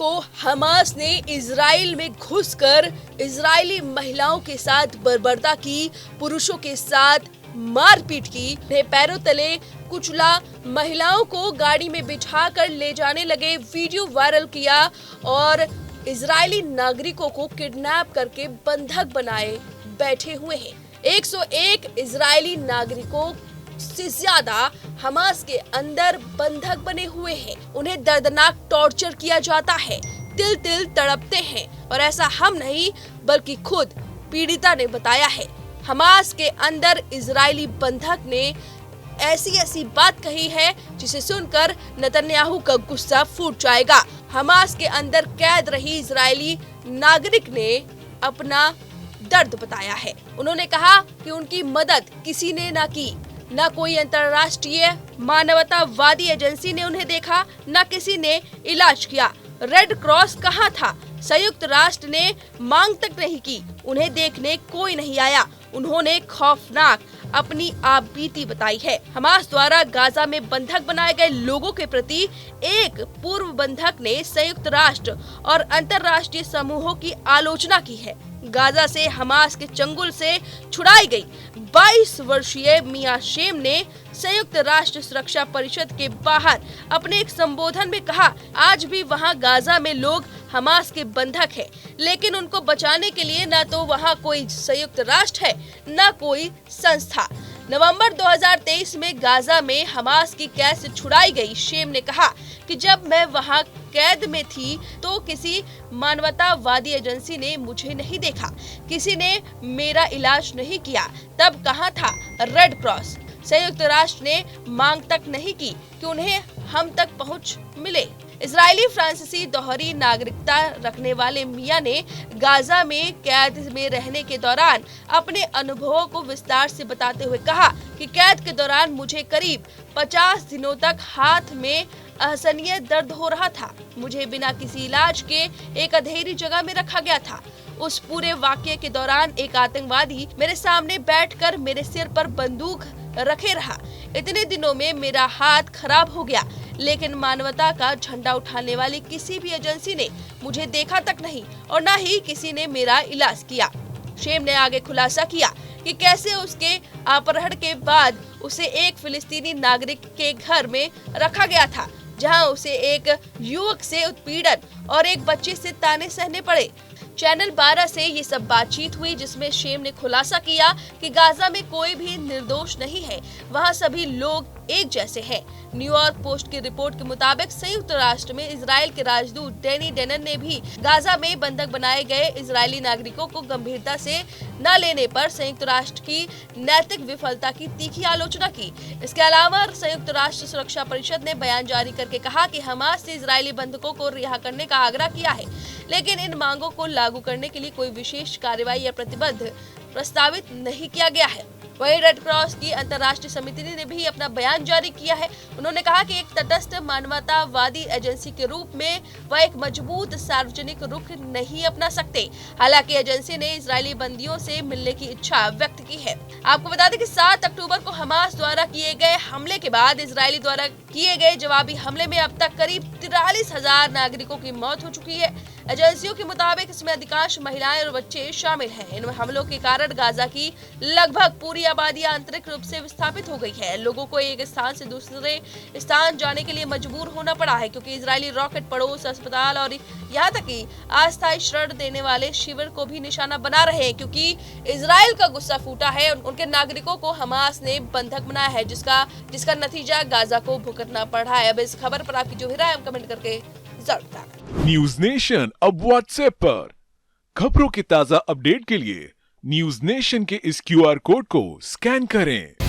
को हमास ने इजराइल में घुसकर इजरायली महिलाओं के साथ बर्बरता की, पुरुषों के साथ मारपीट की, उन्हें पैरों तले कुचला, महिलाओं को गाड़ी में बिठाकर ले जाने लगे, वीडियो वायरल किया और इजरायली नागरिकों को किडनैप करके बंधक बनाए बैठे हुए हैं। 101 इजरायली नागरिकों से ज्यादा हमास के अंदर बंधक बने हुए हैं। उन्हें दर्दनाक टॉर्चर किया जाता है, तिल तिल तड़पते हैं और ऐसा हम नहीं बल्कि खुद पीड़िता ने बताया है। हमास के अंदर इजरायली बंधक ने ऐसी बात कही है जिसे सुनकर नेतन्याहू का गुस्सा फूट जाएगा। हमास के अंदर कैद रही इजरायली नागरिक ने अपना दर्द बताया है। उन्होंने कहा कि उनकी मदद किसी ने ना की, न कोई अंतर्राष्ट्रीय मानवतावादी एजेंसी ने उन्हें देखा, न किसी ने इलाज किया। रेड क्रॉस कहाँ था? संयुक्त राष्ट्र ने मांग तक नहीं की, उन्हें देखने कोई नहीं आया। उन्होंने खौफनाक अपनी आपबीती बताई है। हमास द्वारा गाजा में बंधक बनाए गए लोगों के प्रति एक पूर्व बंधक ने संयुक्त राष्ट्र और अंतर्राष्ट्रीय समूहों की आलोचना की है। गाजा से हमास के चंगुल से छुड़ाई गई 22 वर्षीय मिया शेम ने संयुक्त राष्ट्र सुरक्षा परिषद के बाहर अपने एक संबोधन में कहा, आज भी वहां गाजा में लोग हमास के बंधक हैं, लेकिन उनको बचाने के लिए न तो वहां कोई संयुक्त राष्ट्र है न कोई संस्था। नवंबर 2023 में गाजा में हमास की कैद से छुड़ाई गई शेम ने कहा कि जब मैं वहां कैद में थी तो किसी मानवतावादी एजेंसी ने मुझे नहीं देखा, किसी ने मेरा इलाज नहीं किया। तब कहाँ था रेड क्रॉस? संयुक्त राष्ट्र ने मांग तक नहीं की कि उन्हें हम तक पहुँच मिले। इजरायली फ्रांसीसी दोहरी नागरिकता रखने वाले मिया ने गाजा में कैद में रहने के दौरान अपने अनुभवों को विस्तार से बताते हुए कहा कि कैद के दौरान मुझे करीब 50 दिनों तक हाथ में असहनीय दर्द हो रहा था। मुझे बिना किसी इलाज के एक अंधेरी जगह में रखा गया था। उस पूरे वाकये के दौरान एक आतंकवादी मेरे सामने बैठकर मेरे सिर पर बंदूक रखे रहा। इतने दिनों में मेरा हाथ खराब हो गया, लेकिन मानवता का झंडा उठाने वाली किसी भी एजेंसी ने मुझे देखा तक नहीं और न ही किसी ने मेरा इलाज किया। शेम ने आगे खुलासा किया कि कैसे उसके अपहरण के बाद उसे एक फिलिस्तीनी नागरिक के घर में रखा गया था, जहां उसे एक युवक से उत्पीड़न और एक बच्चे से ताने सहने पड़े। चैनल 12 से ये सब बातचीत हुई जिसमें शेम ने खुलासा किया कि गाजा में कोई भी निर्दोष नहीं है, वहां सभी लोग एक जैसे हैं। न्यूयॉर्क पोस्ट की रिपोर्ट के मुताबिक संयुक्त राष्ट्र में इजराइल के राजदूत डैनी डेनन ने भी गाजा में बंधक बनाए गए इजरायली नागरिकों को गंभीरता से न लेने पर संयुक्त राष्ट्र की नैतिक विफलता की तीखी आलोचना की। इसके अलावा संयुक्त राष्ट्र सुरक्षा परिषद ने बयान जारी करके कहा कि हमास से इजरायली बंधकों को रिहा करने का आग्रह किया है, लेकिन इन मांगों को लागू करने के लिए कोई विशेष कार्रवाई या प्रतिबद्ध प्रस्तावित नहीं किया गया है। वहीं रेड क्रॉस की अंतर्राष्ट्रीय समिति ने भी अपना बयान जारी किया है। उन्होंने कहा कि एक तटस्थ मानवतावादी एजेंसी के रूप में वह एक मजबूत सार्वजनिक रुख नहीं अपना सकते। हालांकि एजेंसी ने इजरायली बंदियों से मिलने की इच्छा व्यक्त की है। आपको बता दें कि 7 अक्टूबर को हमास द्वारा किए गए हमले के बाद इजरायली द्वारा किए गए जवाबी हमले में अब तक करीब 43,000 नागरिकों की मौत हो चुकी है। एजेंसियों के मुताबिक इसमें अधिकांश महिलाएं और बच्चे शामिल हैं। इन हमलों के कारण गाजा की लगभग पूरी आबादी आंतरिक रूप से विस्थापित हो गई है। लोगों को एक स्थान से दूसरे स्थान जाने के लिए मजबूर होना पड़ा है, क्योंकि इजरायली रॉकेट पड़ोस अस्पताल और यहाँ तक कि अस्थायी शरण देने वाले शिविर को भी निशाना बना रहे हैं, क्योंकि इजराइल का गुस्सा फूटा है। उनके नागरिकों को हमास ने बंधक बनाया है, जिसका नतीजा गाजा को भुगतना पड़ रहा है। अब इस खबर पर आपकी जो राय है कमेंट करके जरूर बताएं। न्यूज नेशन अब व्हाट्सएप पर खबरों के ताजा अपडेट के लिए न्यूज नेशन के इस QR कोड को स्कैन करें।